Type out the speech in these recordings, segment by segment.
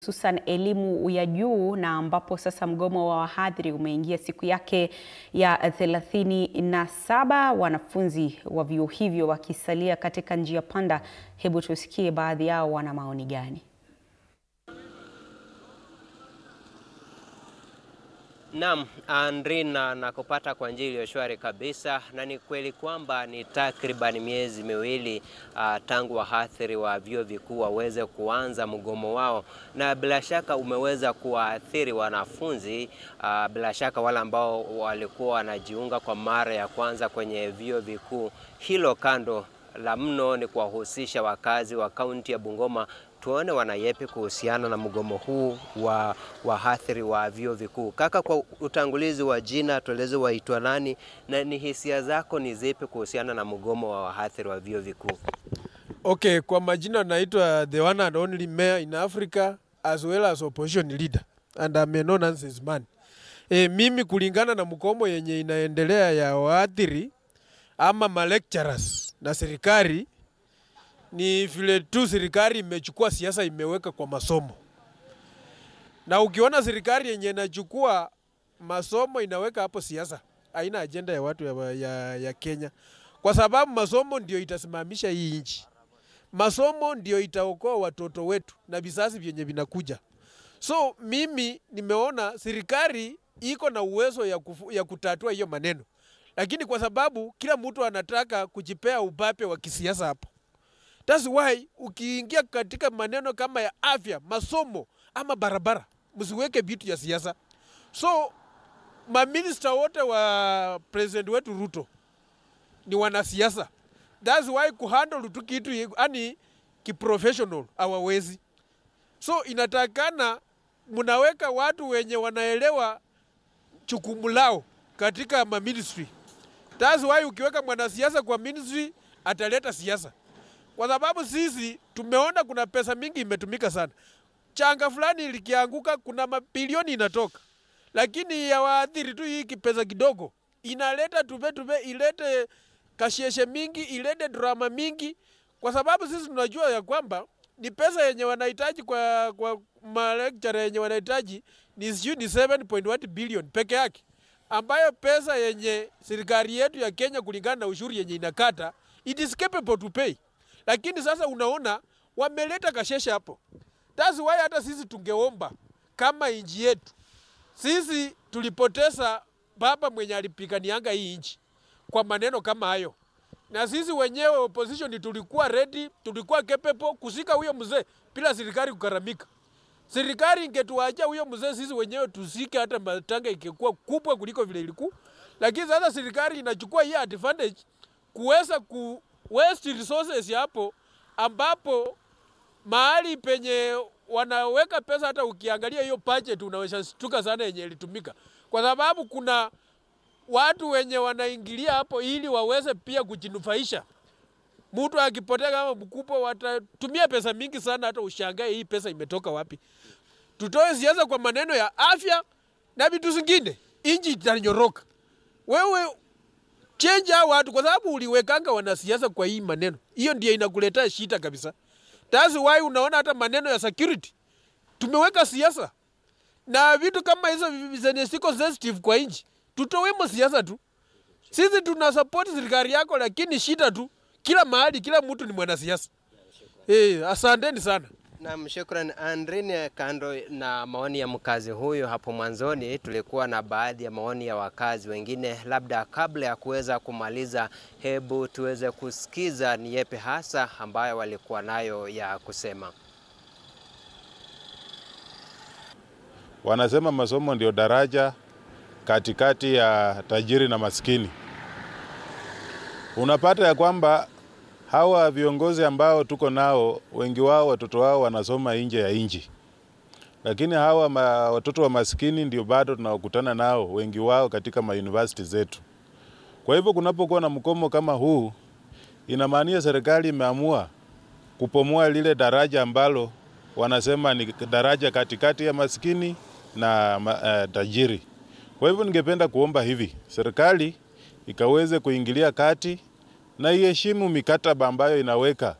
hususan elimu ya juu, na ambapo sasa mgomo wa wahadhiri umeingia siku yake ya 37, wanafunzi wa vyuo hivyo wakisalia katika njia panda. Hebu tusikie baadhi yao wana maoni gani. Naam, Andrina, nakupata kwa njia iliyo shwari kabisa, na ni kweli kwamba ni takriban miezi miwili tangu wahadhiri wa vyuo vikuu waweze kuanza mgomo wao, na bila shaka umeweza kuwaathiri wanafunzi, bila shaka wale ambao walikuwa wanajiunga kwa mara ya kwanza kwenye vyuo vikuu. Hilo kando la mno ni kuwahusisha wakazi wa kaunti ya Bungoma. Tuone wanayepi kuhusiana na mgomo huu wa wahadhiri wa vyuo vikuu. Kaka, kwa utangulizi wa jina, tueleze waitwa nani na ni hisia zako ni zipi kuhusiana na mgomo wa wahadhiri wa vyuo vikuu? Okay, kwa majina naitwa the one and only mayor in Africa as well as opposition leader, and I'm a no-nonsense man. Mimi kulingana na mgomo yenye inaendelea ya wahadhiri ama lecturers na serikali, ni vile tu serikali imechukua siasa imeweka kwa masomo. Na ukiona serikali yenye inachukua masomo inaweka hapo siasa, haina agenda ya watu ya Kenya. Kwa sababu masomo ndio itasimamisha hii nchi. Masomo ndio itaokoa watoto wetu na vizazi vyenye vinakuja. So mimi nimeona serikali iko na uwezo ya kutatua hiyo maneno. Lakini kwa sababu kila mtu anataka kujipea ubape wa kisiasa hapo. That's why ukiingia katika maneno kama ya afya, masomo ama barabara, msiweke vitu ya siasa. So maminister wote wa president wetu Ruto ni wanasiasa. That's why kuhandle tu kitu yani kiprofessional hawawezi. So inatakana mnaweka watu wenye wanaelewa jukumu lao katika ministry. That's why ukiweka mwanasiasa kwa ministry ataleta siasa. Kwa sababu sisi tumeona kuna pesa mingi imetumika sana. Changa fulani likianguka kuna mabilioni inatoka. Lakini ya wahadhiri tu hii pesa kidogo inaleta tube ilete kasheshe mingi, ilete drama mingi, kwa sababu sisi tunajua ya kwamba ni pesa yenye wanahitaji kwa lecturer yenye wanahitaji ni 7.1 billion peke yake, ambayo pesa yenye serikali yetu ya Kenya kulingana na ushuru yenye inakata it is capable to pay. Lakini sasa unaona wameleta kashesha hapo. That's why hata sisi tungeomba kama inji yetu. Sisi tulipoteza baba mwenye alipigania hii inchi kwa maneno kama hayo. Na sisi wenyewe opposition tulikuwa ready, tulikuwa capable kusika huyo mzee bila serikali kukaramika. Serikali ingetuacha huyo mzee sisi wenyewe tusike hata matanga ingekuwa kubwa kuliko vile ilikuwa. Lakini sasa serikali inachukua hii advantage kuweza waste resources hapo, ambapo mahali penye wanaweka pesa hata ukiangalia hiyo budget unaweza shtuka sana yenye ilitumika. Kwa sababu kuna watu wenye wanaingilia hapo ili waweze pia kujinufaisha. Mtu akipotea kama mkubwa watatumia pesa mingi sana hata ushangae hii pesa imetoka wapi. Tutoe siasa kwa maneno ya afya na vitu zingine, inji itanyoroka. Wewe change watu kwa sababu uliwekanga wanasiasa kwa hii maneno. Hiyo ndio inakuleta shida kabisa. That's why unaona hata maneno ya security tumeweka siasa. Na vitu kama hizo zenye siko sensitive kwa nchi, tutowemo siasa tu. Sisi tuna support serikali yako, lakini shida tu kila mahali kila mtu ni mwanasiasa. Asanteni sana. Na shukrani Andrina. Kando na maoni ya mkazi huyo hapo mwanzoni, tulikuwa na baadhi ya maoni ya wakazi wengine. Labda kabla ya kuweza kumaliza, hebu tuweze kusikiza ni yepi hasa ambayo walikuwa nayo ya kusema. Wanasema masomo ndio daraja katikati ya tajiri na maskini. Unapata ya kwamba hawa viongozi ambao tuko nao, wengi wao watoto wao wanasoma nje ya nchi. Lakini hawa watoto wa maskini ndio bado tunakutana nao wengi wao katika university zetu. Kwa hivyo kunapokuwa na mgomo kama huu, inamaanisha serikali imeamua kupomoa lile daraja ambalo wanasema ni daraja katikati ya maskini na tajiri. Kwa hivyo ningependa kuomba hivi, serikali ikaweze kuingilia kati na iheshimu mikataba ambayo inaweka.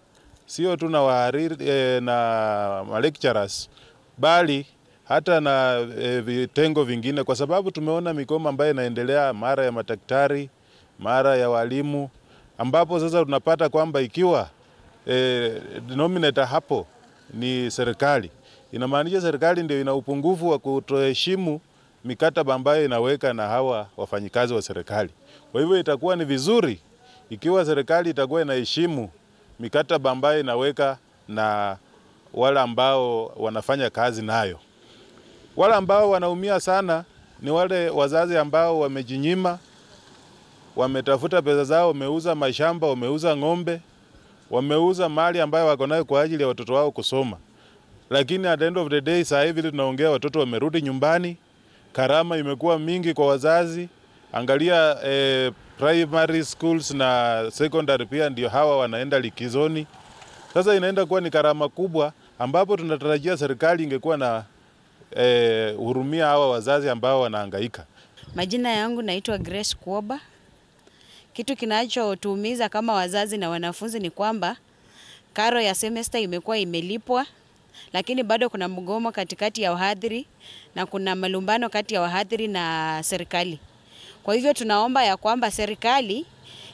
Sio tu na wahariri na lecturers bali hata na vitengo vingine, kwa sababu tumeona migomo ambayo inaendelea, mara ya madaktari, mara ya walimu, ambapo sasa tunapata kwamba ikiwa denominator hapo ni serikali, inamaanisha serikali ndio ina upungufu wa kutoheshimu mikataba ambayo inaweka na hawa wafanyikazi wa serikali. Kwa hivyo itakuwa ni vizuri ikiwa serikali itakuwa inaheshimu mikataba ambayo inaweka na wale ambao wanafanya kazi nayo. Wale ambao wanaumia sana ni wale wazazi ambao wamejinyima, wametafuta pesa zao, wameuza mashamba, wameuza ng'ombe, wameuza mali ambayo wako nayo kwa ajili ya watoto wao kusoma. Lakini at the end of the day, sasa hivi tunaongea, watoto wamerudi nyumbani, karama imekuwa mingi kwa wazazi. Angalia primary schools na secondary pia ndio hawa wanaenda likizoni. Sasa inaenda kuwa ni karama kubwa, ambapo tunatarajia serikali ingekuwa na hurumia hawa wazazi ambao wanahangaika. Majina yangu naitwa Grace Kuoba. Kitu kinachotuumiza kama wazazi na wanafunzi ni kwamba karo ya semester imekuwa imelipwa, lakini bado kuna mgomo katikati ya wahadhiri na kuna malumbano kati ya wahadhiri na serikali. Kwa hivyo tunaomba ya kwamba serikali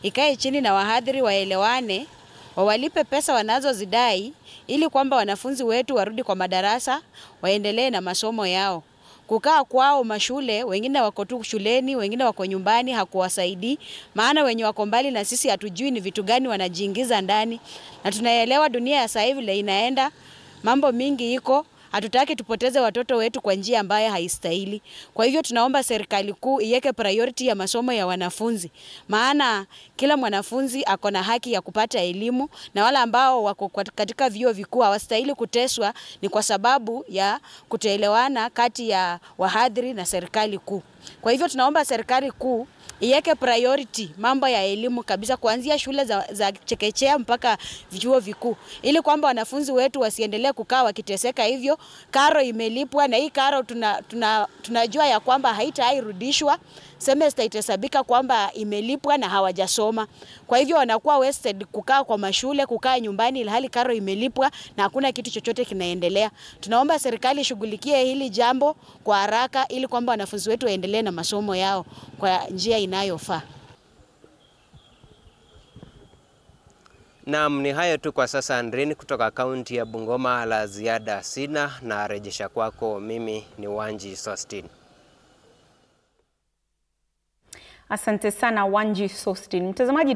ikae chini na wahadhiri waelewane, wawalipe pesa wanazozidai ili kwamba wanafunzi wetu warudi kwa madarasa, waendelee na masomo yao. Kukaa kwao mashule, wengine wako tu shuleni, wengine wako nyumbani, hakuwasaidii. Maana wenye wako mbali na sisi hatujui ni vitu gani wanajiingiza ndani. Na tunaelewa dunia ya sasa hivi ile inaenda, mambo mingi iko, hatutaki tupoteze watoto wetu kwa njia ambayo haistahili. Kwa hivyo tunaomba serikali kuu iweke priority ya masomo ya wanafunzi. Maana kila mwanafunzi ako na haki ya kupata elimu, na wale ambao wako katika vyuo vikuu hawastahili kuteswa ni kwa sababu ya kutoelewana kati ya wahadhiri na serikali kuu. Kwa hivyo tunaomba serikali kuu iweke priority mambo ya elimu kabisa, kuanzia shule za chekechea mpaka vyuo vikuu, ili kwamba wanafunzi wetu wasiendelee kukaa wakiteseka hivyo. Karo imelipwa na hii karo tunajua ya kwamba haitairudishwa. Semester itahesabika kwamba imelipwa na hawajasoma. Kwa hivyo wanakuwa wasted kukaa kwa mashule, kukaa nyumbani ilhali karo imelipwa na hakuna kitu chochote kinaendelea. Tunaomba serikali ishughulikie hili jambo kwa haraka ili kwamba wanafunzi wetu waendelee na masomo yao kwa njia inayofaa. Naam, ni hayo tu kwa sasa Andrin, kutoka kaunti ya Bungoma. La ziada sina, na rejesha kwako. Mimi ni Wanji Sostin. Asante sana Wanji Sostin. Mtazamaji